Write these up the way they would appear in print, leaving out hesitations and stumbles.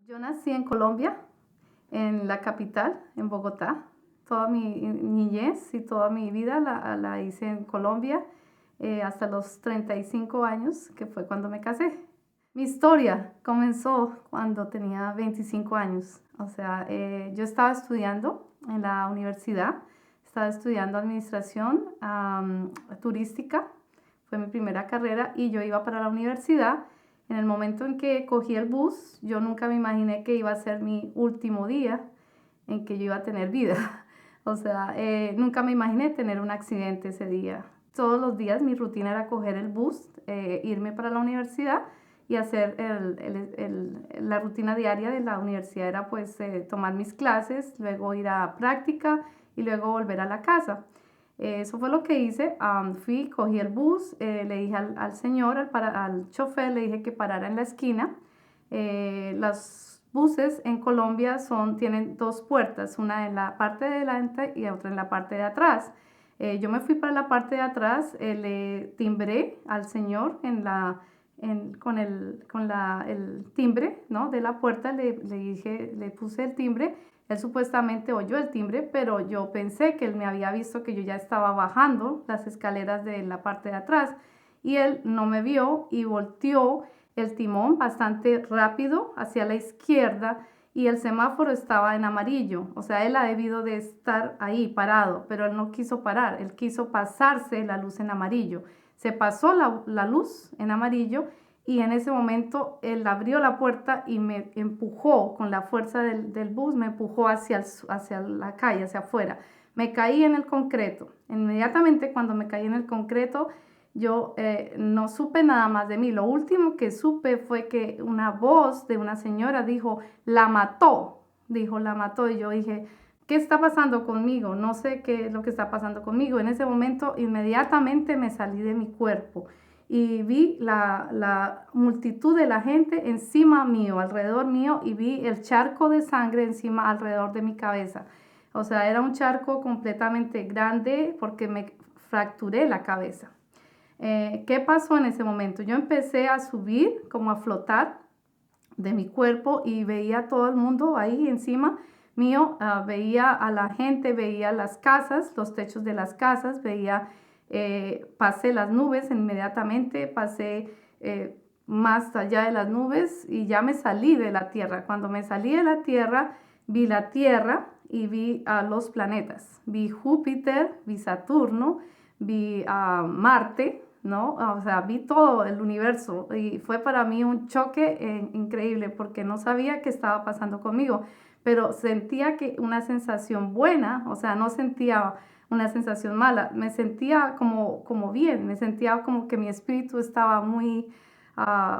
Yo nací en Colombia, en la capital, en Bogotá. Toda mi niñez y toda mi vida la hice en Colombia, hasta los 35 años, que fue cuando me casé. Mi historia comenzó cuando tenía 25 años. O sea, yo estaba estudiando en la universidad, estaba estudiando administración turística, fue mi primera carrera y yo iba para la universidad. En el momento en que cogí el bus, yo nunca me imaginé que iba a ser mi último día en que yo iba a tener vida. O sea, nunca me imaginé tener un accidente ese día. Todos los días mi rutina era coger el bus, irme para la universidad y hacer la rutina diaria de la universidad era pues tomar mis clases, luego ir a práctica y luego volver a la casa. Eso fue lo que hice. Fui, cogí el bus, le dije al señor, al chofer, le dije que parara en la esquina. Los buses en Colombia tienen dos puertas, una en la parte de delante y otra en la parte de atrás. Yo me fui para la parte de atrás, le timbré al señor con el timbre, ¿no?, de la puerta, le puse el timbre. Él supuestamente oyó el timbre, pero yo pensé que él me había visto que yo ya estaba bajando las escaleras de la parte de atrás y él no me vio y volteó el timón bastante rápido hacia la izquierda y el semáforo estaba en amarillo. O sea, él ha debido de estar ahí parado, pero él no quiso parar, él quiso pasarse la luz en amarillo. Se pasó la luz en amarillo y en ese momento él abrió la puerta y me empujó con la fuerza del bus, me empujó hacia la calle, hacia afuera. Me caí en el concreto. Inmediatamente cuando me caí en el concreto, yo no supe nada más de mí. Lo último que supe fue que una voz de una señora dijo, la mató, dijo, la mató. Y yo dije, ¿qué está pasando conmigo? No sé qué es lo que está pasando conmigo. En ese momento inmediatamente me salí de mi cuerpo y vi la multitud de la gente encima mío, alrededor mío, y vi el charco de sangre encima, alrededor de mi cabeza. O sea, era un charco completamente grande porque me fracturé la cabeza. ¿Qué pasó en ese momento? Yo empecé a subir, como a flotar de mi cuerpo y veía a todo el mundo ahí encima mío, veía a la gente, veía las casas, los techos de las casas, pasé las nubes inmediatamente, pasé más allá de las nubes y ya me salí de la Tierra. Cuando me salí de la Tierra, vi la Tierra y vi a los planetas. Vi Júpiter, vi Saturno, vi a Marte, ¿no? O sea, vi todo el universo y fue para mí un choque increíble porque no sabía qué estaba pasando conmigo, pero sentía que una sensación buena, o sea, no sentía una sensación mala, me sentía como bien, me sentía como que mi espíritu estaba muy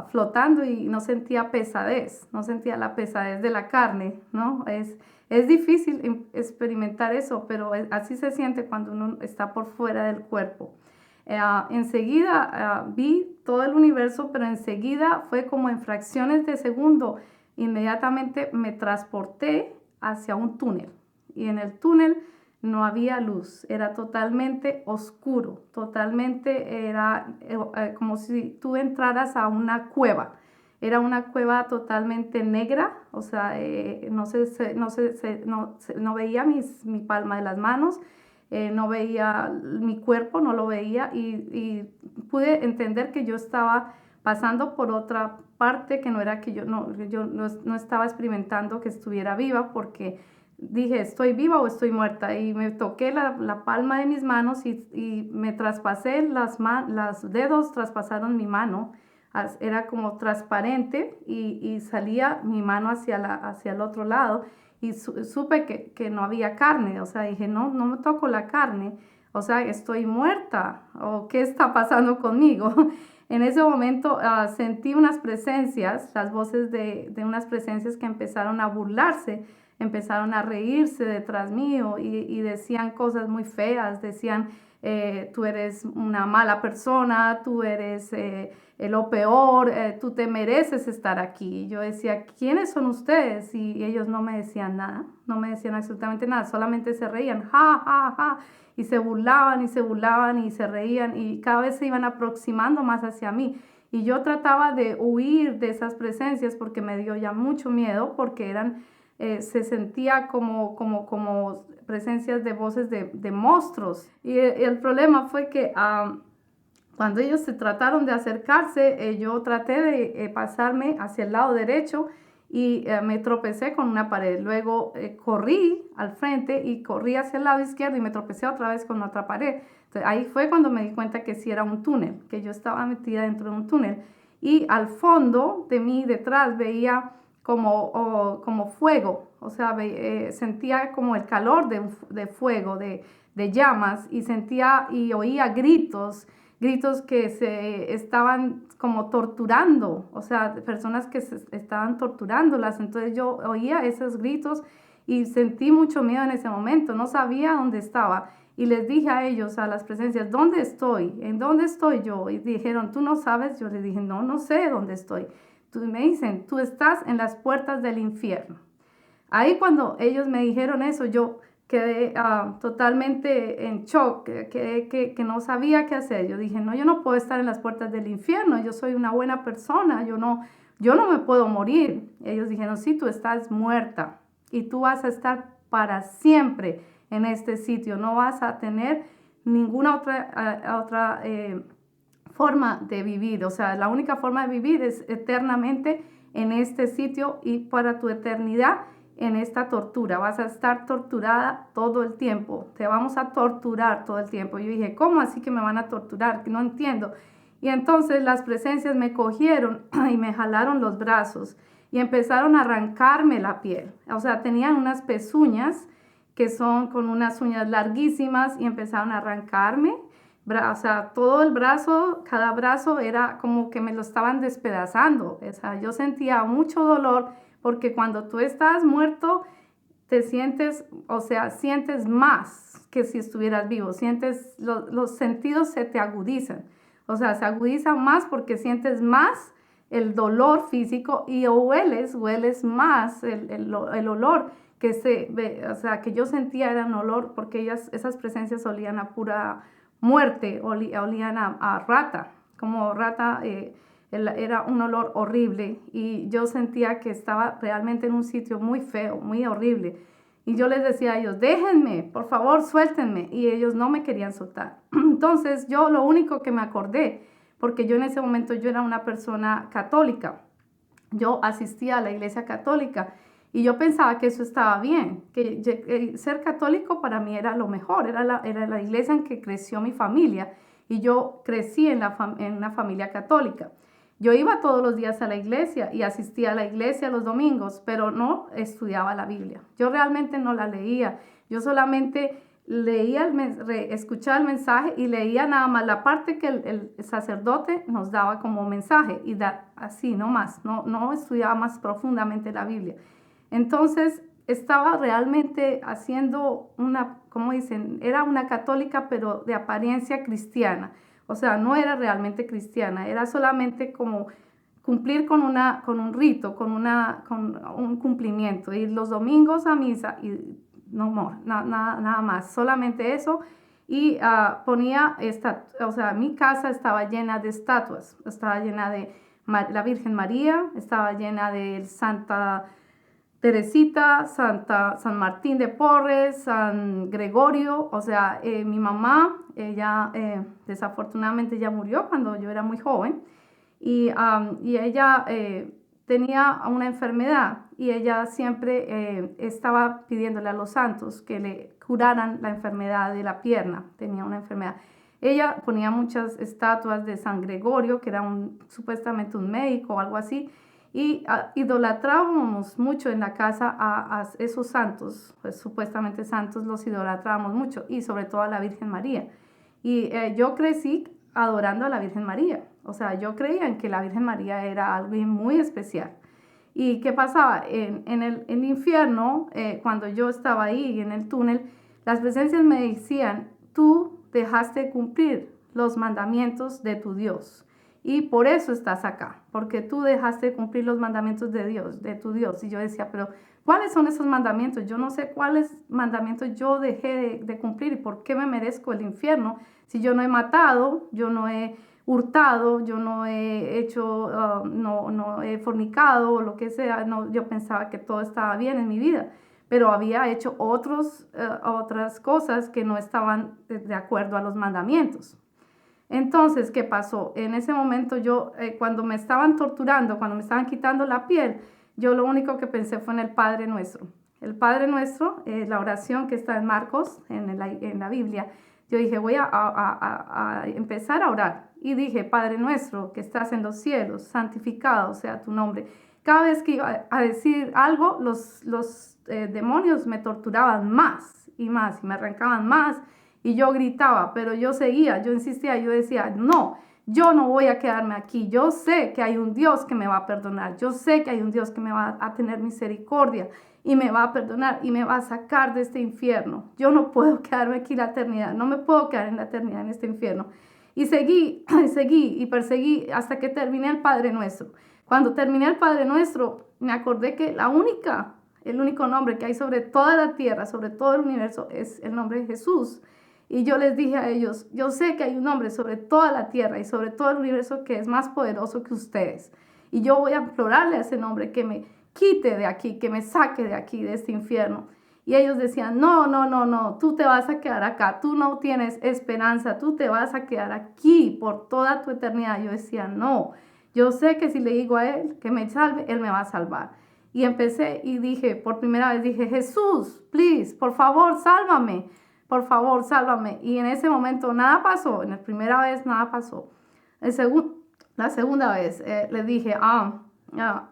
flotando y no sentía pesadez, no sentía la pesadez de la carne, ¿no? Es difícil experimentar eso, pero así se siente cuando uno está por fuera del cuerpo. Enseguida vi todo el universo, pero enseguida fue como en fracciones de segundo. Inmediatamente me transporté hacia un túnel y en el túnel no había luz, era totalmente oscuro, totalmente era como si tú entraras a una cueva. Era una cueva totalmente negra, o sea, no veía mi palma de las manos, no veía mi cuerpo, no lo veía y pude entender que yo estaba pasando por otra parte que no era que yo no estaba experimentando que estuviera viva porque dije, ¿estoy viva o estoy muerta? Y me toqué la palma de mis manos y me traspasé, los dedos traspasaron mi mano, era como transparente y salía mi mano hacia el otro lado y supe que no había carne, o sea, dije, no me toco la carne, o sea, estoy muerta, o qué está pasando conmigo. En ese momento sentí unas presencias, las voces de unas presencias que empezaron a burlarse, empezaron a reírse detrás mío y decían cosas muy feas, decían, tú eres una mala persona, tú eres lo peor, tú te mereces estar aquí. Y yo decía, ¿quiénes son ustedes? Y ellos no me decían nada, no me decían absolutamente nada, solamente se reían, ja, ja, ja, y se burlaban y se burlaban y se reían y cada vez se iban aproximando más hacia mí. y yo trataba de huir de esas presencias porque me dio ya mucho miedo, porque se sentía como presencias de voces de monstruos. Y el problema fue que cuando ellos se trataron de acercarse, yo traté de pasarme hacia el lado derecho y me tropecé con una pared. Luego corrí al frente y corrí hacia el lado izquierdo y me tropecé otra vez con otra pared. Entonces, ahí fue cuando me di cuenta que sí era un túnel, que yo estaba metida dentro de un túnel. Y al fondo de mí, detrás, veía como fuego, o sea, sentía como el calor de fuego, de llamas, y sentía y oía gritos que se estaban como torturando, o sea, personas que se estaban torturándolas. Entonces yo oía esos gritos y sentí mucho miedo en ese momento, no sabía dónde estaba. Y les dije a ellos, a las presencias, ¿dónde estoy? ¿En dónde estoy yo? Y dijeron, ¿tú no sabes? Yo les dije, no, no sé dónde estoy. Me dicen, tú estás en las puertas del infierno. Ahí cuando ellos me dijeron eso, yo quedé totalmente en shock, que no sabía qué hacer. Yo dije, no, yo no puedo estar en las puertas del infierno, yo soy una buena persona, yo no me puedo morir. Ellos dijeron, sí, tú estás muerta y tú vas a estar para siempre en este sitio, no vas a tener ninguna otra forma de vivir. O sea, la única forma de vivir es eternamente en este sitio y para tu eternidad en esta tortura. Vas a estar torturada todo el tiempo. Te vamos a torturar todo el tiempo. Yo dije, ¿cómo así que me van a torturar? Que no entiendo. Y entonces las presencias me cogieron y me jalaron los brazos y empezaron a arrancarme la piel. O sea, tenían unas pezuñas que son con unas uñas larguísimas y empezaron a arrancarme. O sea, todo el brazo, cada brazo era como que me lo estaban despedazando. O sea, yo sentía mucho dolor porque cuando tú estás muerto, te sientes, o sea, sientes más que si estuvieras vivo. Sientes, los sentidos se te agudizan. O sea, se agudizan más porque sientes más el dolor físico y hueles más el olor o sea, que yo sentía era un olor porque esas presencias olían a pura muerte, olían a rata, como rata, era un olor horrible y yo sentía que estaba realmente en un sitio muy feo, muy horrible. Y yo les decía a ellos, déjenme, por favor, suéltenme. Y ellos no me querían soltar. Entonces yo lo único que me acordé, porque yo en ese momento yo era una persona católica, yo asistía a la iglesia católica y yo pensaba que eso estaba bien, que ser católico para mí era lo mejor, era la iglesia en que creció mi familia y yo crecí en una familia católica. Yo iba todos los días a la iglesia y asistía a la iglesia los domingos, pero no estudiaba la Biblia. Yo realmente no la leía, yo solamente leía, escuchaba el mensaje y leía nada más la parte que el sacerdote nos daba como mensaje y así, no más, no estudiaba más profundamente la Biblia. Entonces estaba realmente haciendo como dicen, era una católica pero de apariencia cristiana. O sea, no era realmente cristiana, era solamente como cumplir con un rito, con un cumplimiento. Ir los domingos a misa y nada más, solamente eso. Y o sea, mi casa estaba llena de estatuas, estaba llena de la Virgen María, estaba llena de Santa Teresita, San Martín de Porres, San Gregorio. O sea, mi mamá, ella desafortunadamente ya murió cuando yo era muy joven y ella tenía una enfermedad y ella siempre estaba pidiéndole a los santos que le curaran la enfermedad de la pierna, tenía una enfermedad. Ella ponía muchas estatuas de San Gregorio, que era supuestamente un médico o algo así, y idolatrábamos mucho en la casa a esos santos, pues supuestamente santos los idolatrábamos mucho, y sobre todo a la Virgen María. Y yo crecí adorando a la Virgen María, o sea, yo creía en que la Virgen María era alguien muy especial. ¿Y qué pasaba? En el infierno, cuando yo estaba ahí en el túnel, las presencias me decían, tú dejaste de cumplir los mandamientos de tu Dios. Y por eso estás acá, porque tú dejaste de cumplir los mandamientos de tu Dios. Y yo decía, pero ¿cuáles son esos mandamientos? Yo no sé cuáles mandamientos yo dejé de cumplir y por qué me merezco el infierno si yo no he matado, yo no he hurtado, yo no he hecho, no he fornicado o lo que sea. No, yo pensaba que todo estaba bien en mi vida, pero había hecho otras cosas que no estaban de acuerdo a los mandamientos. Entonces, ¿qué pasó? En ese momento yo, cuando me estaban torturando, cuando me estaban quitando la piel, yo lo único que pensé fue en el Padre Nuestro. El Padre Nuestro, la oración que está en Marcos, en la Biblia. Yo dije, voy a empezar a orar. Y dije, Padre Nuestro, que estás en los cielos, santificado sea tu nombre. Cada vez que iba a decir algo, los demonios me torturaban más y más, y me arrancaban más. Y yo gritaba, pero yo seguía, yo insistía, yo decía, no, yo no voy a quedarme aquí. Yo sé que hay un Dios que me va a perdonar. Yo sé que hay un Dios que me va a tener misericordia y me va a perdonar y me va a sacar de este infierno. Yo no puedo quedarme aquí la eternidad. No me puedo quedar en la eternidad en este infierno. Y seguí, seguí y perseguí hasta que terminé el Padre Nuestro. Cuando terminé el Padre Nuestro, me acordé que el único nombre que hay sobre toda la tierra, sobre todo el universo, es el nombre de Jesús. Y yo les dije a ellos, yo sé que hay un nombre sobre toda la tierra y sobre todo el universo que es más poderoso que ustedes. Y yo voy a implorarle a ese nombre que me quite de aquí, que me saque de aquí, de este infierno. Y ellos decían, no, no, no, no, tú te vas a quedar acá, tú no tienes esperanza, tú te vas a quedar aquí por toda tu eternidad. Yo decía, no, yo sé que si le digo a él que me salve, él me va a salvar. Y empecé y dije, por primera vez dije, Jesús, please, por favor, sálvame. Por favor, sálvame. Y en ese momento nada pasó. En la primera vez nada pasó. La segunda vez le dije,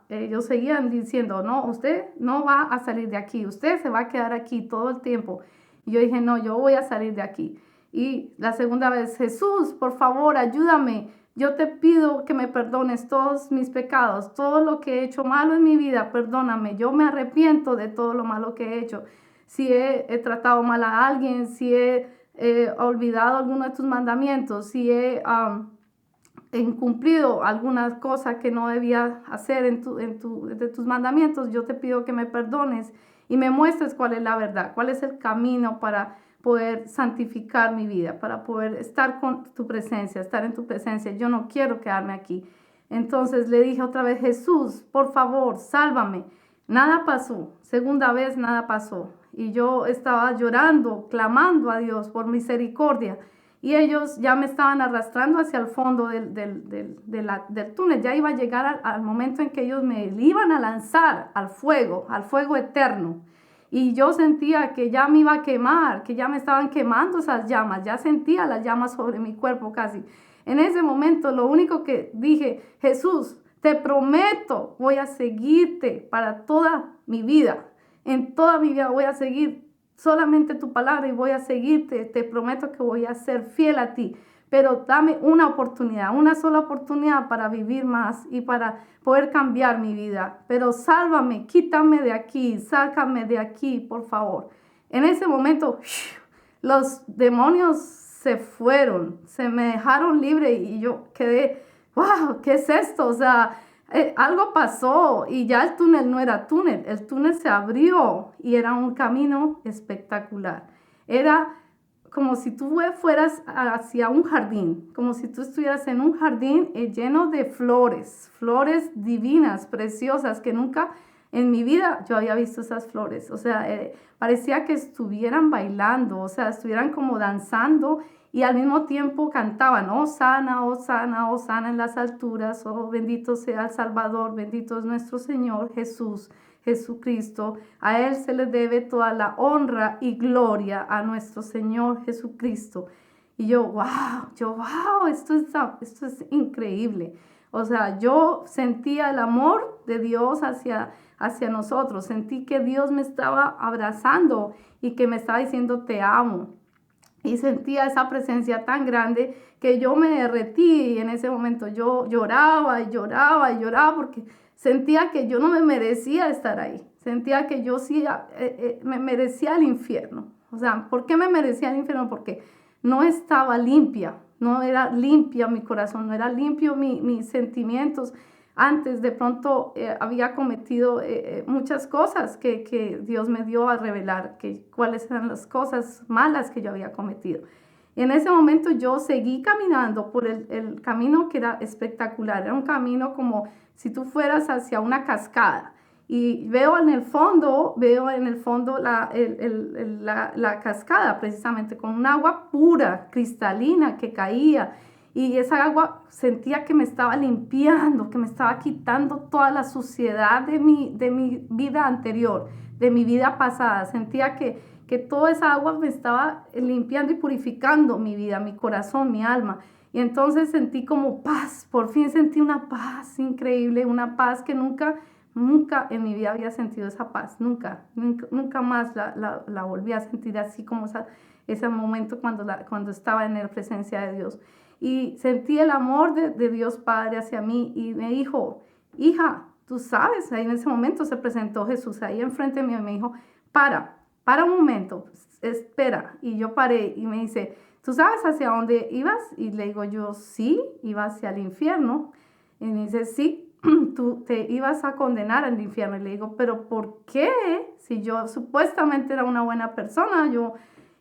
ellos seguían diciendo, no, usted no va a salir de aquí. Usted se va a quedar aquí todo el tiempo. Y yo dije, no, yo voy a salir de aquí. Y la segunda vez, Jesús, por favor, ayúdame. Yo te pido que me perdones todos mis pecados, todo lo que he hecho malo en mi vida, perdóname. Yo me arrepiento de todo lo malo que he hecho. Si he tratado mal a alguien, si he olvidado alguno de tus mandamientos, si he incumplido algunas cosas que no debía hacer de tus mandamientos, yo te pido que me perdones y me muestres cuál es la verdad, cuál es el camino para poder santificar mi vida, para poder estar con tu presencia, estar en tu presencia. Yo no quiero quedarme aquí. Entonces le dije otra vez, Jesús, por favor, sálvame. Nada pasó. Segunda vez, nada pasó. Y yo estaba llorando, clamando a Dios por misericordia. Y ellos ya me estaban arrastrando hacia el fondo del túnel. Ya iba a llegar al momento en que ellos me iban a lanzar al fuego eterno. Y yo sentía que ya me iba a quemar, que ya me estaban quemando esas llamas. Ya sentía las llamas sobre mi cuerpo casi. En ese momento lo único que dije, Jesús, te prometo, voy a seguirte para toda mi vida. En toda mi vida voy a seguir solamente tu palabra y voy a seguirte. Te prometo que voy a ser fiel a ti. Pero dame una oportunidad, una sola oportunidad para vivir más y para poder cambiar mi vida. Pero sálvame, quítame de aquí, sácame de aquí, por favor. En ese momento, los demonios se fueron, se me dejaron libre y yo quedé, wow, ¿qué es esto? O sea, algo pasó y ya el túnel no era túnel, el túnel se abrió y era un camino espectacular. Era como si tú fueras hacia un jardín, como si tú estuvieras en un jardín lleno de flores, flores divinas, preciosas, que nunca en mi vida yo había visto esas flores. O sea, parecía que estuvieran bailando, o sea, estuvieran como danzando y al mismo tiempo cantaban, oh sana, oh sana, oh sana en las alturas, oh bendito sea el Salvador, bendito es nuestro Señor Jesús. Jesucristo, a Él se le debe toda la honra y gloria a nuestro Señor Jesucristo. Y yo, wow, esto es increíble. O sea, yo sentía el amor de Dios hacia nosotros, sentí que Dios me estaba abrazando y que me estaba diciendo te amo. Y sentía esa presencia tan grande que yo me derretí y en ese momento yo lloraba y lloraba y lloraba porque sentía que yo no me merecía estar ahí. Sentía que yo sí me merecía el infierno. O sea, ¿por qué me merecía el infierno? Porque no estaba limpia, no era limpia mi corazón, no era limpio mis sentimientos. Antes de pronto había cometido muchas cosas que Dios me dio a revelar, cuáles eran las cosas malas que yo había cometido. Y en ese momento yo seguí caminando por el camino que era espectacular. Era un camino como si tú fueras hacia una cascada. Y veo en el fondo la cascada, precisamente con un agua pura, cristalina, que caía. Y esa agua sentía que me estaba limpiando, que me estaba quitando toda la suciedad de mi vida anterior, de mi vida pasada. Sentía que toda esa agua me estaba limpiando y purificando mi vida, mi corazón, mi alma. Y entonces sentí como paz, por fin sentí una paz increíble, una paz que nunca en mi vida había sentido esa paz, nunca más la volví a sentir así como ese momento cuando estaba en la presencia de Dios. Y sentí el amor de Dios Padre hacia mí y me dijo, hija, tú sabes, ahí en ese momento se presentó Jesús ahí enfrente de mí y me dijo, para un momento, espera. Y yo paré y me dice, ¿tú sabes hacia dónde ibas? Y le digo yo, sí, iba hacia el infierno. Y me dice, sí, tú te ibas a condenar al infierno. Y le digo, ¿pero por qué? Si yo supuestamente era una buena persona, yo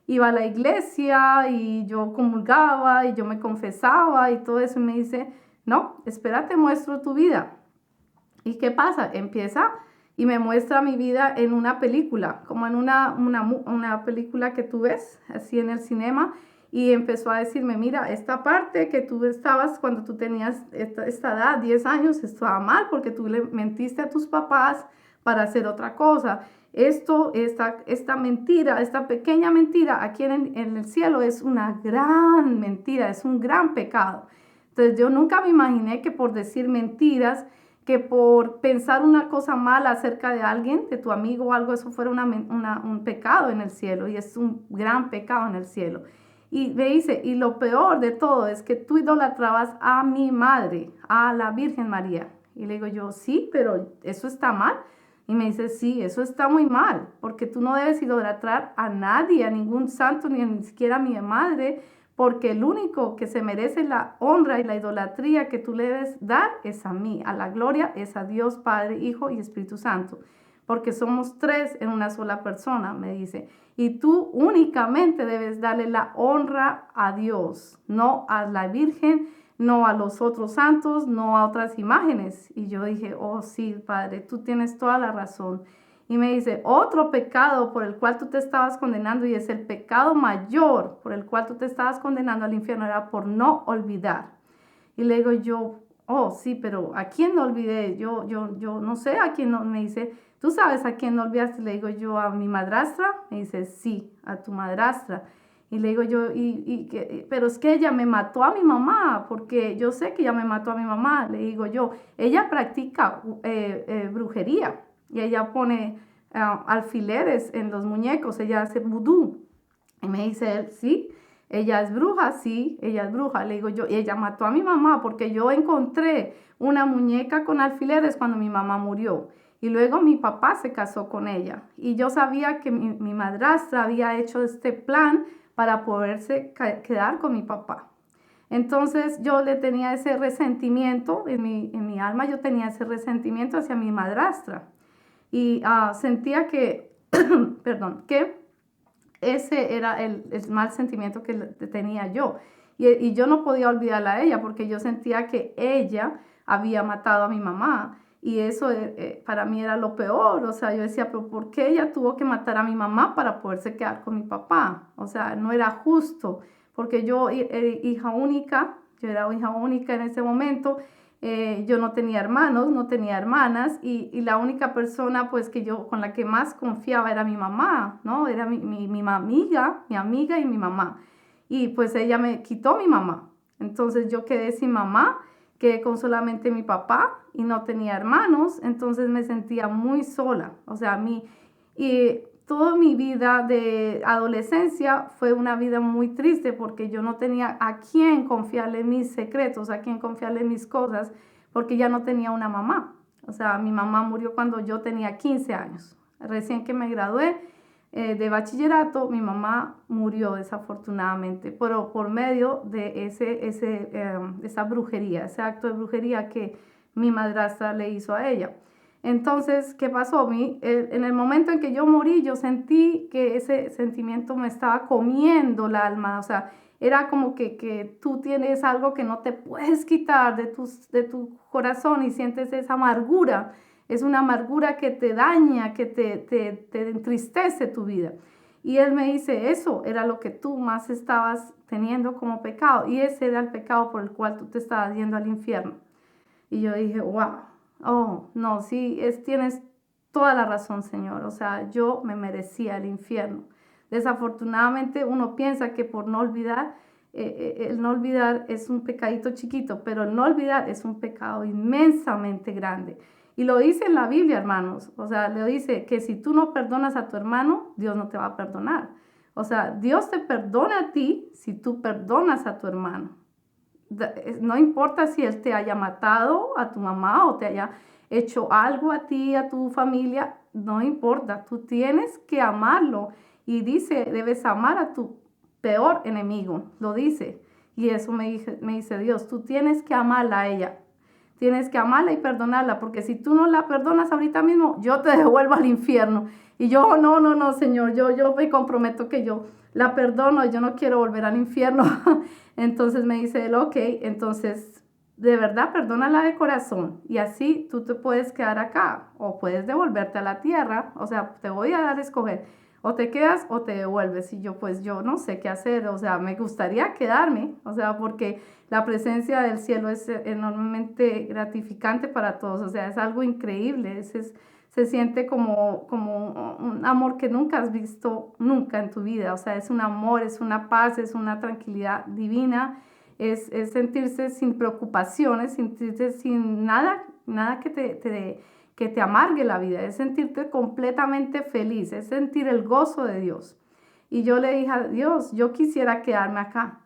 iba a la iglesia y yo comulgaba y yo me confesaba y todo eso. Y me dice, no, espérate, muestro tu vida. ¿Y qué pasa? Empieza y me muestra mi vida en una película, como en una película que tú ves así en el cinema. Y empezó a decirme, mira, esta parte que tú estabas cuando tú tenías esta edad, 10 años, estaba mal porque tú le mentiste a tus papás para hacer otra cosa. Esta mentira, esta pequeña mentira aquí en el cielo es una gran mentira, es un gran pecado. Entonces yo nunca me imaginé que por decir mentiras, que por pensar una cosa mala acerca de alguien, de tu amigo o algo, eso fuera un pecado en el cielo, y es un gran pecado en el cielo. Y me dice, y lo peor de todo es que tú idolatrabas a mi madre, a la Virgen María. Y le digo yo, sí, pero eso está mal. Y me dice, sí, eso está muy mal, porque tú no debes idolatrar a nadie, a ningún santo, ni siquiera a mi madre, porque el único que se merece la honra y la idolatría que tú le debes dar es a mí, a la gloria es a Dios Padre, Hijo y Espíritu Santo, porque somos tres en una sola persona, me dice, y tú únicamente debes darle la honra a Dios, no a la Virgen, no a los otros santos, no a otras imágenes. Y yo dije, oh sí, Padre, tú tienes toda la razón. Y me dice, otro pecado por el cual tú te estabas condenando, y es el pecado mayor por el cual tú te estabas condenando al infierno, era por no olvidar. Y le digo yo, oh sí, pero ¿a quién no olvidé? Yo no sé a quién no. Me dice, ¿tú sabes a quién no olvidaste? Le digo yo, a mi madrastra. Me dice, sí, a tu madrastra. Y le digo yo, pero es que ella me mató a mi mamá, porque yo sé que ella me mató a mi mamá. Le digo yo, ella practica brujería y ella pone alfileres en los muñecos, ella hace vudú. Y me dice él, sí, ella es bruja, sí, ella es bruja. Le digo yo, y ella mató a mi mamá porque yo encontré una muñeca con alfileres cuando mi mamá murió. Y luego mi papá se casó con ella. Y yo sabía que mi madrastra había hecho este plan para poderse quedar con mi papá. Entonces yo le tenía ese resentimiento en mi alma, yo tenía ese resentimiento hacia mi madrastra. Y sentía que, perdón, que ese era el mal sentimiento que tenía yo. Y yo no podía olvidarla a ella porque yo sentía que ella había matado a mi mamá. Y eso para mí era lo peor. O sea, yo decía, pero ¿por qué ella tuvo que matar a mi mamá para poderse quedar con mi papá? O sea, no era justo. Porque yo era hija única, yo era hija única en ese momento. Yo no tenía hermanos, no tenía hermanas, y la única persona pues que yo con la que más confiaba era mi mamá, ¿no? Era mi amiga y mi mamá. Y pues ella me quitó mi mamá. Entonces yo quedé sin mamá, quedé con solamente mi papá y no tenía hermanos, entonces me sentía muy sola. O sea, toda mi vida de adolescencia fue una vida muy triste porque yo no tenía a quién confiarle mis secretos, a quién confiarle mis cosas, porque ya no tenía una mamá. O sea, mi mamá murió cuando yo tenía 15 años. Recién que me gradué de bachillerato, mi mamá murió desafortunadamente, pero por medio de esa brujería, ese acto de brujería que mi madrastra le hizo a ella. Entonces, ¿qué pasó? En el momento en que yo morí, yo sentí que ese sentimiento me estaba comiendo el alma. O sea, era como que tú tienes algo que no te puedes quitar de tu corazón y sientes esa amargura. Es una amargura que te daña, que te entristece tu vida. Y él me dice, eso era lo que tú más estabas teniendo como pecado. Y ese era el pecado por el cual tú te estabas yendo al infierno. Y yo dije, wow, oh, no, sí, tienes toda la razón, Señor. O sea, yo me merecía el infierno. Desafortunadamente uno piensa que por no olvidar, el no olvidar es un pecadito chiquito, pero el no olvidar es un pecado inmensamente grande. Y lo dice en la Biblia, hermanos. O sea, le dice que si tú no perdonas a tu hermano, Dios no te va a perdonar. O sea, Dios te perdona a ti si tú perdonas a tu hermano. No importa si él te haya matado a tu mamá o te haya hecho algo a ti, a tu familia, no importa, tú tienes que amarlo. Y dice, debes amar a tu peor enemigo, lo dice. Y eso me dice Dios, tú tienes que amarla a ella. Tienes que amarla y perdonarla, porque si tú no la perdonas ahorita mismo, yo te devuelvo al infierno. Y yo, no, Señor, yo me comprometo que yo la perdono, yo no quiero volver al infierno. Entonces me dice él, ok, entonces de verdad perdónala de corazón y así tú te puedes quedar acá o puedes devolverte a la tierra, o sea, te voy a dar a escoger, o te quedas o te devuelves. Y yo pues yo no sé qué hacer, o sea, me gustaría quedarme, o sea, porque la presencia del cielo es enormemente gratificante para todos, o sea, es algo increíble, se siente como un amor que nunca has visto nunca en tu vida. O sea, es un amor, es una paz, es una tranquilidad divina, es sentirse sin preocupaciones, sentirse sin nada que te amargue la vida, es sentirte completamente feliz, es sentir el gozo de Dios. Y yo le dije a Dios, yo quisiera quedarme acá,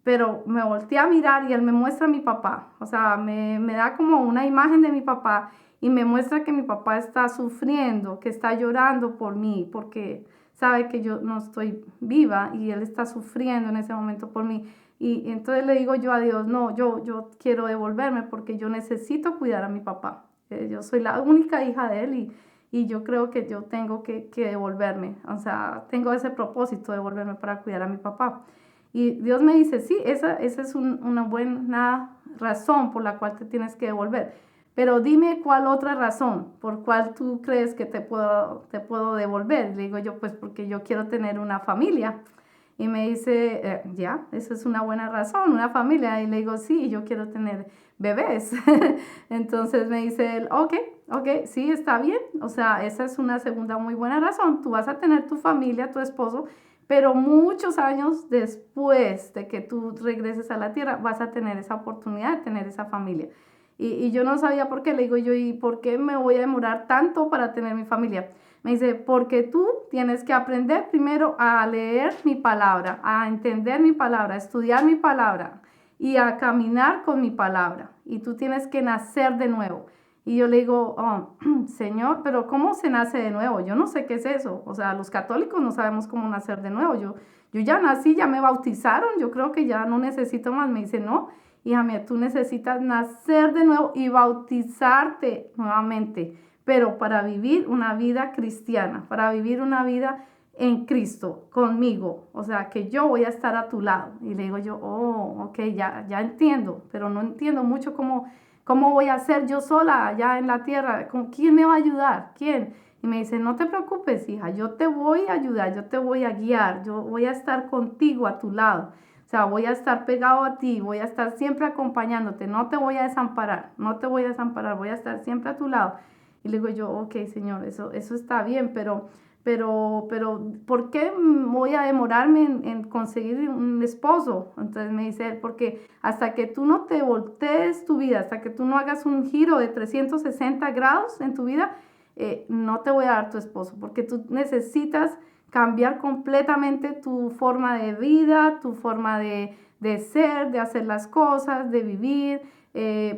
pero me volteé a mirar y él me muestra a mi papá, o sea, me da como una imagen de mi papá y me muestra que mi papá está sufriendo, que está llorando por mí, porque sabe que yo no estoy viva y él está sufriendo en ese momento por mí. Y entonces le digo yo a Dios, no, yo quiero devolverme porque yo necesito cuidar a mi papá. Yo soy la única hija de él y yo creo que yo tengo que devolverme, o sea, tengo ese propósito de devolverme para cuidar a mi papá. Y Dios me dice, sí, esa es una buena razón por la cual te tienes que devolver. Pero dime cuál otra razón por cuál tú crees que te puedo devolver. Le digo yo, pues porque yo quiero tener una familia. Y me dice, ya, esa es una buena razón, una familia. Y le digo, sí, yo quiero tener bebés. Entonces me dice él, ok, sí, está bien. O sea, esa es una segunda muy buena razón. Tú vas a tener tu familia, tu esposo, pero muchos años después de que tú regreses a la tierra, vas a tener esa oportunidad de tener esa familia. Y yo no sabía por qué, le digo yo, ¿y por qué me voy a demorar tanto para tener mi familia? Me dice, porque tú tienes que aprender primero a leer mi palabra, a entender mi palabra, a estudiar mi palabra y a caminar con mi palabra. Y tú tienes que nacer de nuevo. Y yo le digo, oh, Señor, pero ¿cómo se nace de nuevo? Yo no sé qué es eso. O sea, los católicos no sabemos cómo nacer de nuevo. Yo ya nací, ya me bautizaron, yo creo que ya no necesito más. Me dice, no, hija mía, tú necesitas nacer de nuevo y bautizarte nuevamente, pero para vivir una vida cristiana, para vivir una vida en Cristo, conmigo, o sea, que yo voy a estar a tu lado. Y le digo yo, oh, ok, ya entiendo, pero no entiendo mucho cómo voy a hacer yo sola allá en la tierra, ¿con quién me va a ayudar? ¿Quién? Y me dice, no te preocupes, hija, yo te voy a ayudar, yo te voy a guiar, yo voy a estar contigo a tu lado. O sea, voy a estar pegado a ti, voy a estar siempre acompañándote, no te voy a desamparar, no te voy a desamparar, voy a estar siempre a tu lado. Y le digo yo, ok, Señor, eso está bien, pero, ¿por qué voy a demorarme en conseguir un esposo? Entonces me dice él, porque hasta que tú no te voltees tu vida, hasta que tú no hagas un giro de 360 grados en tu vida, no te voy a dar tu esposo, porque tú necesitas cambiar completamente tu forma de vida, tu forma de ser, de hacer las cosas, de vivir,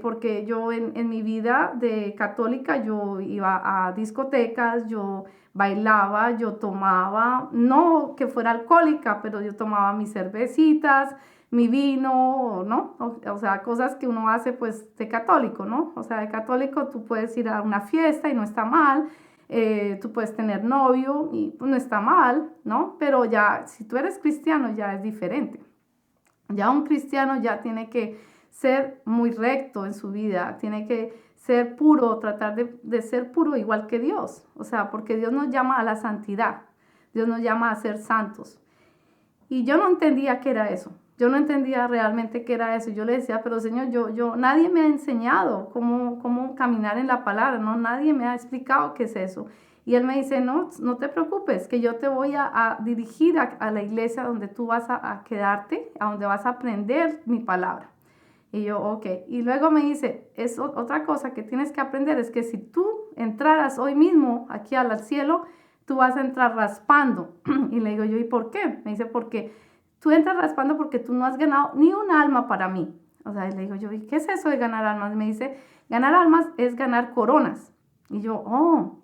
porque yo en mi vida de católica yo iba a discotecas, yo bailaba, yo tomaba, no que fuera alcohólica, pero yo tomaba mis cervecitas, mi vino, ¿no? O sea, cosas que uno hace pues de católico, ¿no? O sea, de católico tú puedes ir a una fiesta y no está mal, tú puedes tener novio y pues no está mal, ¿no? Pero ya, si tú eres cristiano ya es diferente. Ya un cristiano ya tiene que ser muy recto en su vida, tiene que ser puro, tratar de ser puro igual que Dios. O sea, porque Dios nos llama a la santidad, Dios nos llama a ser santos. Y yo no entendía qué era eso. Yo no entendía realmente qué era eso. Yo le decía, pero Señor, nadie me ha enseñado cómo caminar en la palabra, ¿no? Nadie me ha explicado qué es eso. Y él me dice, no, no te preocupes, que yo te voy a dirigir a la iglesia donde tú vas a quedarte, a donde vas a aprender mi palabra. Y yo, ok. Y luego me dice, otra cosa que tienes que aprender es que si tú entraras hoy mismo aquí al cielo, tú vas a entrar raspando. Y le digo yo, ¿y por qué? Me dice, porque tú entras raspando porque tú no has ganado ni un alma para mí. O sea, le digo yo, ¿y qué es eso de ganar almas? Me dice, ganar almas es ganar coronas. Y yo, oh,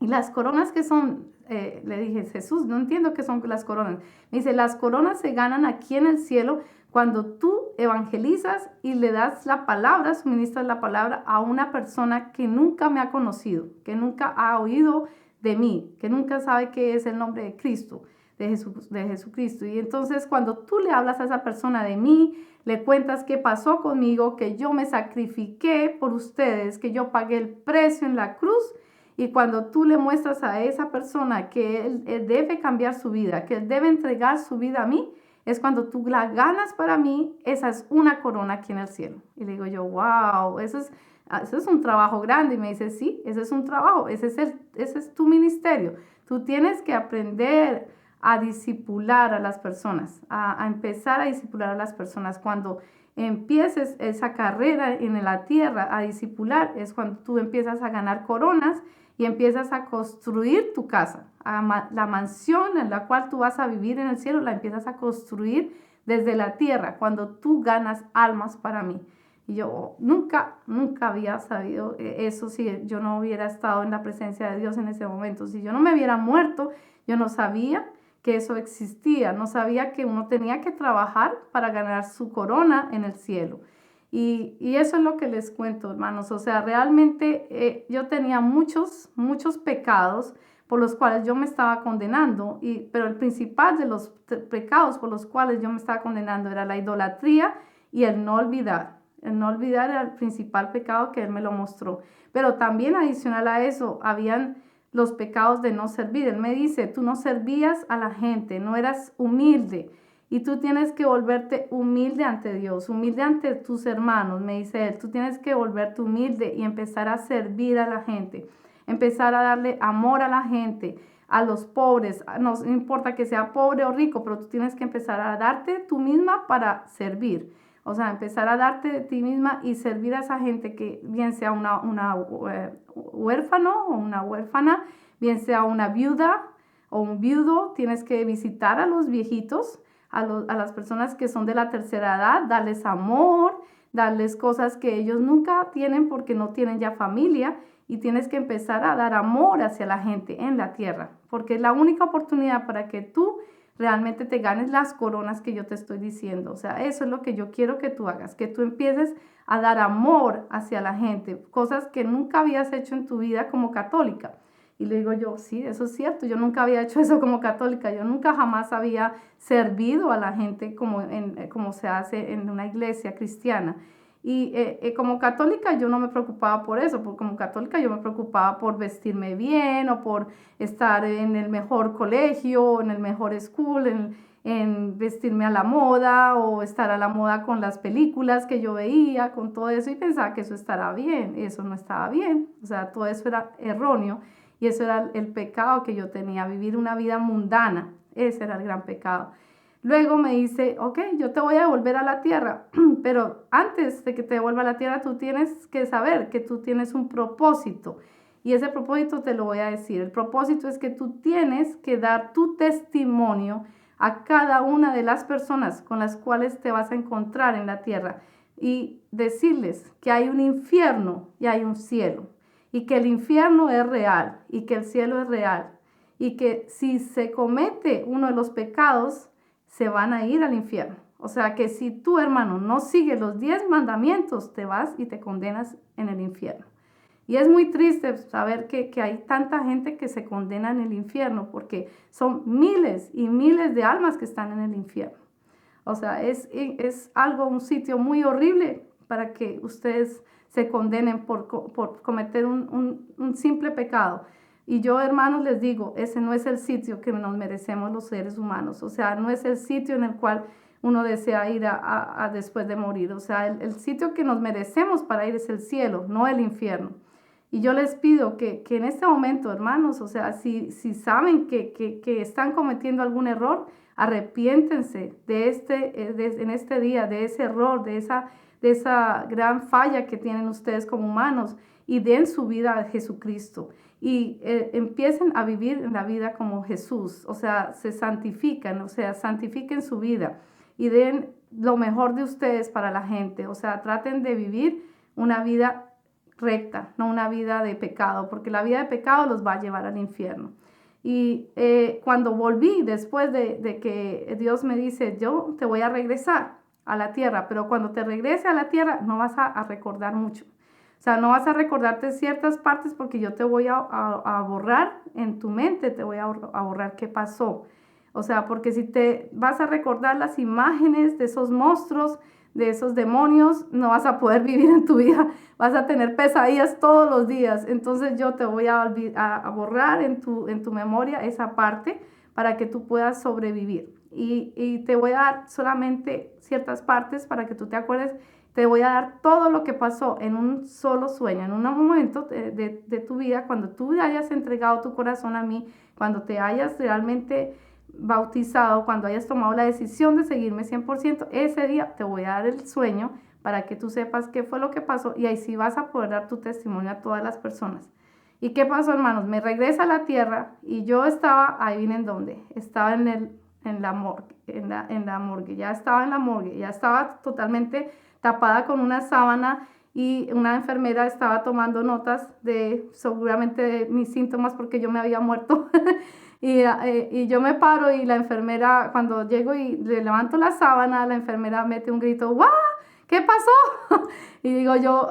¿y las coronas qué son? Le dije, Jesús, no entiendo qué son las coronas. Me dice, las coronas se ganan aquí en el cielo cuando tú evangelizas y le das la palabra, suministras la palabra a una persona que nunca me ha conocido, que nunca ha oído de mí, que nunca sabe qué es el nombre de Cristo, de Jesucristo. Y entonces cuando tú le hablas a esa persona de mí, le cuentas qué pasó conmigo, que yo me sacrifiqué por ustedes, que yo pagué el precio en la cruz. Y cuando tú le muestras a esa persona que él debe cambiar su vida, que él debe entregar su vida a mí, es cuando tú la ganas para mí, esa es una corona aquí en el cielo. Y le digo yo, wow, eso es un trabajo grande. Y me dice, sí, ese es un trabajo, ese es tu ministerio. Tú tienes que aprender a discipular a las personas, a empezar a discipular a las personas. Cuando empieces esa carrera en la tierra a discipular, es cuando tú empiezas a ganar coronas y empiezas a construir tu casa, la mansión en la cual tú vas a vivir en el cielo, la empiezas a construir desde la tierra, cuando tú ganas almas para mí. Y yo nunca había sabido eso si yo no hubiera estado en la presencia de Dios en ese momento. Si yo no me hubiera muerto, yo no sabía que eso existía, no sabía que uno tenía que trabajar para ganar su corona en el cielo. Y eso es lo que les cuento, hermanos. O sea, realmente yo tenía muchos pecados por los cuales yo me estaba condenando, pero el principal de los pecados por los cuales yo me estaba condenando era la idolatría y el no olvidar. El no olvidar era el principal pecado que él me lo mostró. Pero también adicional a eso, habían los pecados de no servir. Él me dice, tú no servías a la gente, no eras humilde. Y tú tienes que volverte humilde ante Dios, humilde ante tus hermanos, me dice él. Tú tienes que volverte humilde y empezar a servir a la gente, empezar a darle amor a la gente, a los pobres. No importa que sea pobre o rico, pero tú tienes que empezar a darte tú misma para servir. O sea, empezar a darte de ti misma y servir a esa gente que bien sea una huérfano o una huérfana, bien sea una viuda o un viudo. Tienes que visitar a los viejitos, a las personas que son de la tercera edad, darles amor, darles cosas que ellos nunca tienen porque no tienen ya familia, y tienes que empezar a dar amor hacia la gente en la tierra, porque es la única oportunidad para que tú realmente te ganes las coronas que yo te estoy diciendo. O sea, eso es lo que yo quiero que tú hagas, que tú empieces a dar amor hacia la gente, cosas que nunca habías hecho en tu vida como católica. Y le digo yo, sí, eso es cierto, yo nunca había hecho eso como católica, yo nunca jamás había servido a la gente como se hace en una iglesia cristiana. Y como católica yo no me preocupaba por eso, porque como católica yo me preocupaba por vestirme bien o por estar en el mejor colegio, en el mejor school, en vestirme a la moda o estar a la moda con las películas que yo veía, con todo eso, y pensaba que eso estará bien. Eso no estaba bien, o sea, todo eso era erróneo y eso era el pecado que yo tenía, vivir una vida mundana. Ese era el gran pecado. Luego me dice, ok, yo te voy a devolver a la tierra, pero antes de que te devuelva a la tierra, tú tienes que saber que tú tienes un propósito. Y ese propósito te lo voy a decir. El propósito es que tú tienes que dar tu testimonio a cada una de las personas con las cuales te vas a encontrar en la tierra y decirles que hay un infierno y hay un cielo, y que el infierno es real y que el cielo es real, y que si se comete uno de los pecados, se van a ir al infierno. O sea que si tú, hermano, no sigues los 10 mandamientos, te vas y te condenas en el infierno. Y es muy triste saber que hay tanta gente que se condena en el infierno, porque son miles y miles de almas que están en el infierno. O sea, es algo, un sitio muy horrible para que ustedes se condenen por cometer un simple pecado. Y yo, hermanos, les digo, ese no es el sitio que nos merecemos los seres humanos. O sea, no es el sitio en el cual uno desea ir a después de morir. O sea, el sitio que nos merecemos para ir es el cielo, no el infierno. Y yo les pido que en este momento, hermanos, o sea, si saben que están cometiendo algún error, arrepiéntense en este día, de ese error, de esa gran falla que tienen ustedes como humanos, y den su vida a Jesucristo. Y empiecen a vivir en la vida como Jesús, o sea, se santifican, o sea, santifiquen su vida y den lo mejor de ustedes para la gente, o sea, traten de vivir una vida recta, no una vida de pecado, porque la vida de pecado los va a llevar al infierno. Y cuando volví, después de que Dios me dice, yo te voy a regresar a la tierra, pero cuando te regrese a la tierra no vas a recordar mucho. O sea, no vas a recordarte ciertas partes porque yo te voy a borrar en tu mente, te voy a borrar qué pasó. O sea, porque si te vas a recordar las imágenes de esos monstruos, de esos demonios, no vas a poder vivir en tu vida, vas a tener pesadillas todos los días. Entonces yo te voy a borrar en tu memoria esa parte para que tú puedas sobrevivir. Y te voy a dar solamente ciertas partes para que tú te acuerdes. Te voy a dar todo lo que pasó en un solo sueño, en un momento de tu vida, cuando tú hayas entregado tu corazón a mí, cuando te hayas realmente bautizado, cuando hayas tomado la decisión de seguirme 100%, ese día te voy a dar el sueño para que tú sepas qué fue lo que pasó y ahí sí vas a poder dar tu testimonio a todas las personas. ¿Y qué pasó, hermanos? Me regresa a la tierra y yo estaba, ahí vienen dónde, estaba en la morgue, en la morgue, ya estaba en la morgue, ya estaba totalmente tapada con una sábana y una enfermera estaba tomando notas de seguramente de mis síntomas porque yo me había muerto. Y yo me paro y la enfermera, cuando llego y le levanto la sábana, la enfermera mete un grito, ¡guau! ¿Qué pasó? Y digo yo,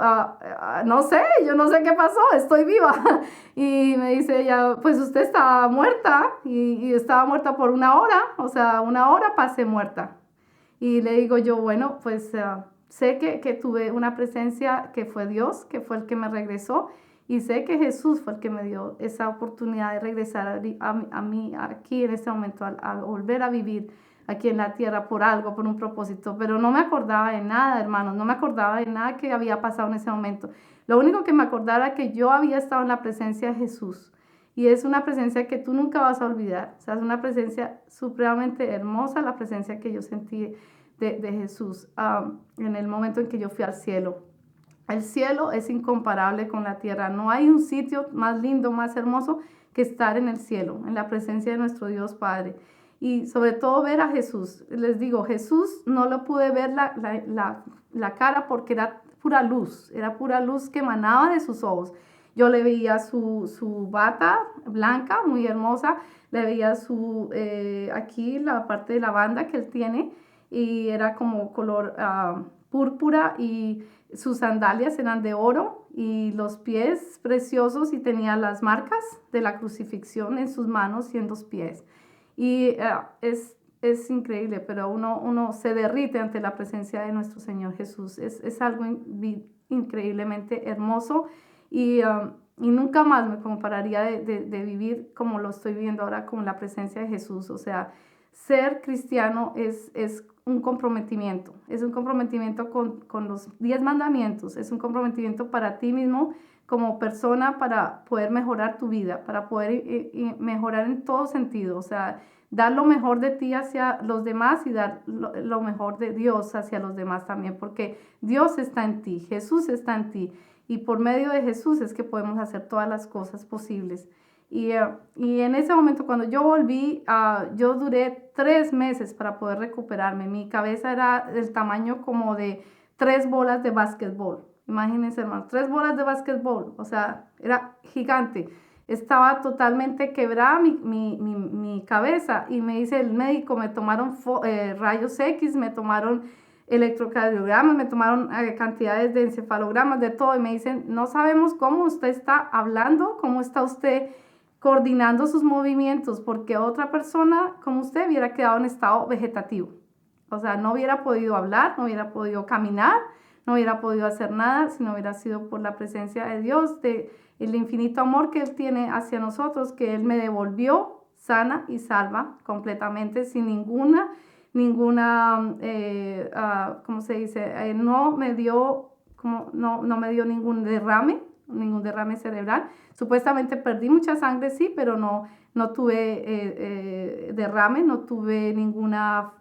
no sé, yo no sé qué pasó, estoy viva. Y me dice ella, pues usted estaba muerta y estaba muerta por una hora, o sea, una hora pasé muerta. Y le digo yo, bueno, pues sé que tuve una presencia que fue Dios, que fue el que me regresó. Y sé que Jesús fue el que me dio esa oportunidad de regresar a mí aquí en este momento, a volver a vivir aquí en la tierra por algo, por un propósito. Pero no me acordaba de nada, hermanos, no me acordaba de nada que había pasado en ese momento. Lo único que me acordaba era que yo había estado en la presencia de Jesús. Y es una presencia que tú nunca vas a olvidar. O sea, es una presencia supremamente hermosa, la presencia que yo sentí de Jesús en el momento en que yo fui al cielo. El cielo es incomparable con la tierra. No hay un sitio más lindo, más hermoso que estar en el cielo, en la presencia de nuestro Dios Padre. Y sobre todo ver a Jesús. Les digo, Jesús no lo pude ver la cara porque era pura luz que emanaba de sus ojos. Yo le veía su bata blanca, muy hermosa, le veía aquí la parte de la banda que él tiene y era como color púrpura y sus sandalias eran de oro y los pies preciosos y tenía las marcas de la crucifixión en sus manos y en los pies. Y es increíble, pero uno se derrite ante la presencia de nuestro Señor Jesús. Es algo increíblemente hermoso y nunca más me compararía de vivir como lo estoy viviendo ahora con la presencia de Jesús. O sea, ser cristiano es un comprometimiento, es un comprometimiento con los 10 mandamientos, es un comprometimiento para ti mismo como persona para poder mejorar tu vida, para poder mejorar en todo sentido, o sea, dar lo mejor de ti hacia los demás y dar lo mejor de Dios hacia los demás también, porque Dios está en ti, Jesús está en ti y por medio de Jesús es que podemos hacer todas las cosas posibles. Y en ese momento, cuando yo volví, yo duré 3 meses para poder recuperarme. Mi cabeza era del tamaño como de 3 bolas de básquetbol. Imagínense, hermanos, 3 bolas de básquetbol. O sea, era gigante. Estaba totalmente quebrada mi cabeza. Y me dice el médico, me tomaron rayos X, me tomaron electrocardiogramas, me tomaron cantidades de encefalogramas, de todo. Y me dicen, no sabemos cómo usted está hablando, cómo está usted coordinando sus movimientos, porque otra persona como usted hubiera quedado en estado vegetativo. O sea, no hubiera podido hablar, no hubiera podido caminar, no hubiera podido hacer nada si no hubiera sido por la presencia de Dios, de el infinito amor que Él tiene hacia nosotros, que Él me devolvió sana y salva completamente, sin ninguna, ¿cómo se dice? No me dio, no me dio ningún derrame cerebral. Supuestamente perdí mucha sangre, sí, pero no tuve derrame, no tuve ninguna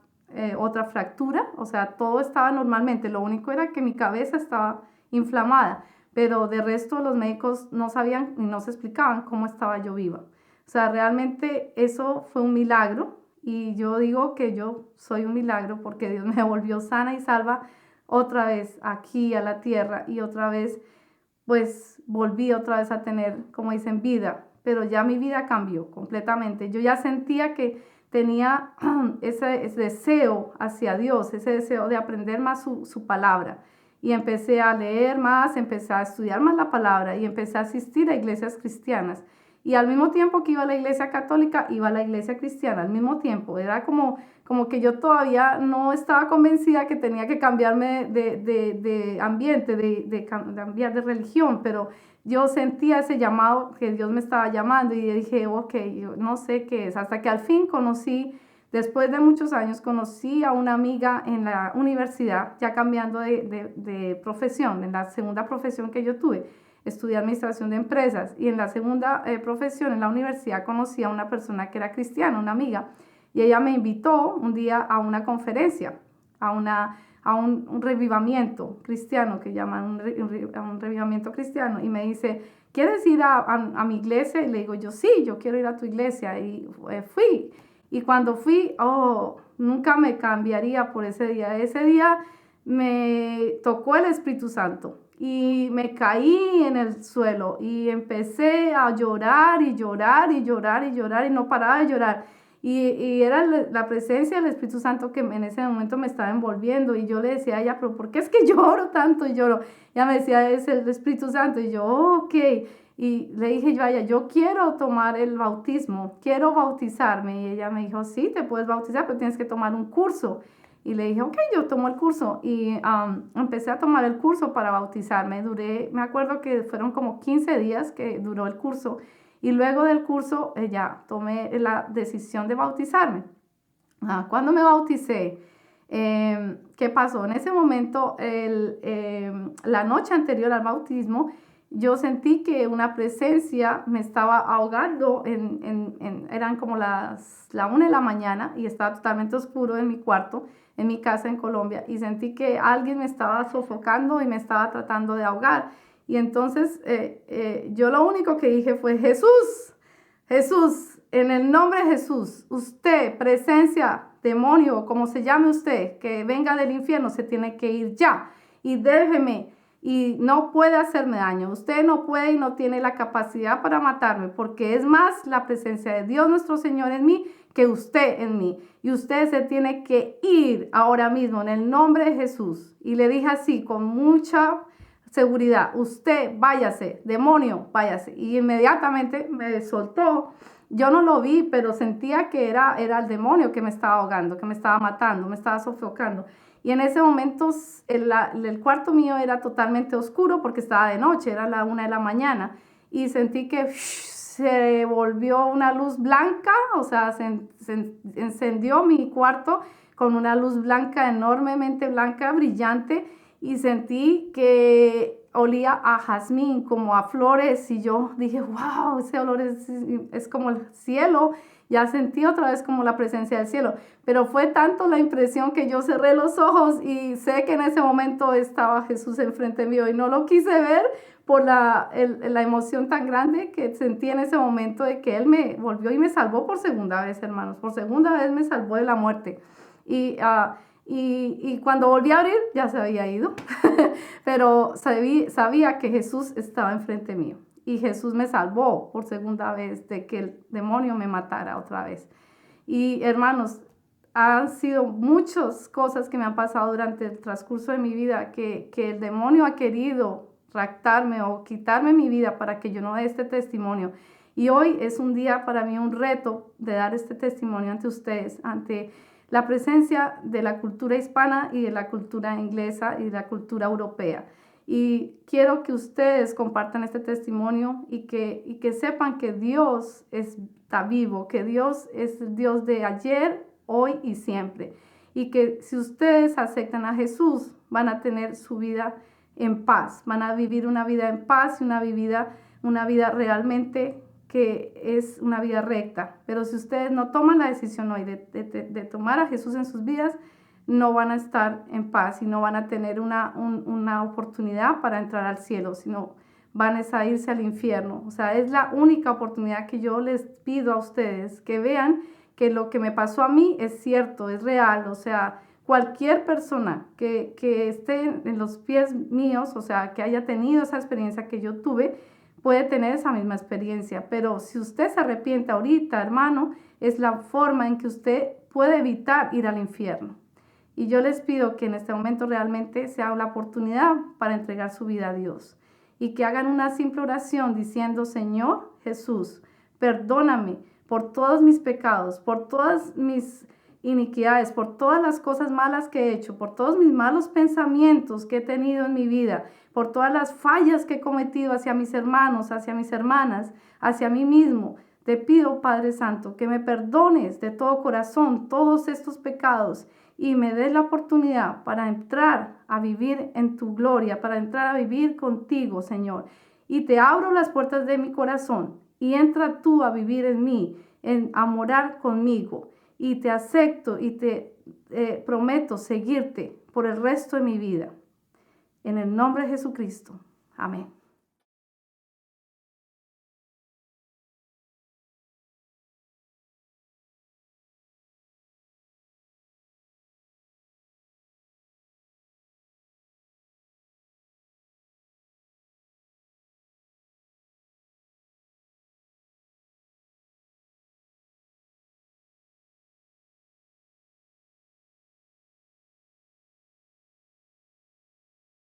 otra fractura, o sea, todo estaba normalmente, lo único era que mi cabeza estaba inflamada, pero de resto los médicos no sabían y no se explicaban cómo estaba yo viva. O sea, realmente eso fue un milagro y yo digo que yo soy un milagro porque Dios me devolvió sana y salva otra vez aquí a la tierra y otra vez pues volví otra vez a tener, como dicen, vida, pero ya mi vida cambió completamente. Yo ya sentía que tenía ese deseo hacia Dios, ese deseo de aprender más su palabra. Y empecé a leer más, empecé a estudiar más la palabra y empecé a asistir a iglesias cristianas. Y al mismo tiempo que iba a la iglesia católica, iba a la iglesia cristiana, al mismo tiempo. Era como que yo todavía no estaba convencida que tenía que cambiarme de ambiente, de cambiar de religión, pero yo sentía ese llamado que Dios me estaba llamando y dije, ok, yo no sé qué es, hasta que al fin después de muchos años, conocí a una amiga en la universidad, ya cambiando de profesión, en la segunda profesión que yo tuve. Estudié administración de empresas y en la segunda profesión en la universidad conocí a una persona que era cristiana, una amiga, y ella me invitó un día a una conferencia, a un revivamiento cristiano, que llaman un revivamiento cristiano, y me dice, ¿quieres ir a mi iglesia? Y le digo, yo sí, yo quiero ir a tu iglesia, y fui. Y cuando fui, nunca me cambiaría por ese día. Ese día me tocó el Espíritu Santo y me caí en el suelo y empecé a llorar y llorar y llorar y llorar y no paraba de llorar. Y era la presencia del Espíritu Santo que en ese momento me estaba envolviendo y yo le decía a ella, pero ¿por qué es que lloro tanto y lloro? Ella me decía, es el Espíritu Santo y yo, ok. Y le dije yo a ella, yo quiero tomar el bautismo, quiero bautizarme. Y ella me dijo, sí, te puedes bautizar, pero tienes que tomar un curso. Y le dije, ok, yo tomo el curso. Y empecé a tomar el curso para bautizarme. Me acuerdo que fueron como 15 días que duró el curso. Y luego del curso ya tomé la decisión de bautizarme. Cuando me bauticé, ¿qué pasó? En ese momento, la noche anterior al bautismo, yo sentí que una presencia me estaba ahogando, eran como la 1 de la mañana y estaba totalmente oscuro en mi cuarto, en mi casa en Colombia, y sentí que alguien me estaba sofocando y me estaba tratando de ahogar. Y entonces yo lo único que dije fue, Jesús, Jesús, en el nombre de Jesús, usted, presencia, demonio, como se llame usted, que venga del infierno, se tiene que ir ya y déjeme y no puede hacerme daño. Usted no puede y no tiene la capacidad para matarme porque es más la presencia de Dios nuestro Señor en mí que usted en mí. Y usted se tiene que ir ahora mismo en el nombre de Jesús. Y le dije así con mucha seguridad, usted váyase, demonio, váyase. Y inmediatamente me soltó. Yo no lo vi, pero sentía que era el demonio que me estaba ahogando, que me estaba matando, me estaba sofocando. Y en ese momento el cuarto mío era totalmente oscuro porque estaba de noche, era la 1 de la mañana. Y sentí que se volvió una luz blanca, o sea, se encendió mi cuarto con una luz blanca, enormemente blanca, brillante. Y sentí que olía a jazmín, como a flores. Y yo dije, wow, ese olor es como el cielo. Ya sentí otra vez como la presencia del cielo, pero fue tanto la impresión que yo cerré los ojos y sé que en ese momento estaba Jesús enfrente mío y no lo quise ver por la emoción tan grande que sentí en ese momento de que Él me volvió y me salvó por segunda vez, hermanos, por segunda vez me salvó de la muerte. Y cuando volví a abrir ya se había ido, pero sabía que Jesús estaba enfrente mío. Y Jesús me salvó por segunda vez de que el demonio me matara otra vez. Y hermanos, han sido muchas cosas que me han pasado durante el transcurso de mi vida que el demonio ha querido raptarme o quitarme mi vida para que yo no dé este testimonio. Y hoy es un día para mí un reto de dar este testimonio ante ustedes, ante la presencia de la cultura hispana y de la cultura inglesa y de la cultura europea. Y quiero que ustedes compartan este testimonio y que sepan que Dios está vivo, que Dios es el Dios de ayer, hoy y siempre. Y que si ustedes aceptan a Jesús, van a tener su vida en paz, van a vivir una vida en paz y una vida realmente que es una vida recta. Pero si ustedes no toman la decisión hoy de tomar a Jesús en sus vidas, no van a estar en paz y no van a tener una oportunidad para entrar al cielo, sino van a irse al infierno. O sea, es la única oportunidad que yo les pido a ustedes, que vean que lo que me pasó a mí es cierto, es real. O sea, cualquier persona que esté en los pies míos, o sea, que haya tenido esa experiencia que yo tuve, puede tener esa misma experiencia. Pero si usted se arrepiente ahorita, hermano, es la forma en que usted puede evitar ir al infierno. Y yo les pido que en este momento realmente sea la oportunidad para entregar su vida a Dios. Y que hagan una simple oración diciendo: Señor Jesús, perdóname por todos mis pecados, por todas mis iniquidades, por todas las cosas malas que he hecho, por todos mis malos pensamientos que he tenido en mi vida, por todas las fallas que he cometido hacia mis hermanos, hacia mis hermanas, hacia mí mismo. Te pido, Padre Santo, que me perdones de todo corazón todos estos pecados y me des la oportunidad para entrar a vivir en tu gloria, para entrar a vivir contigo, Señor. Y te abro las puertas de mi corazón y entra tú a vivir en mí, a morar conmigo. Y te acepto y te prometo seguirte por el resto de mi vida. En el nombre de Jesucristo. Amén.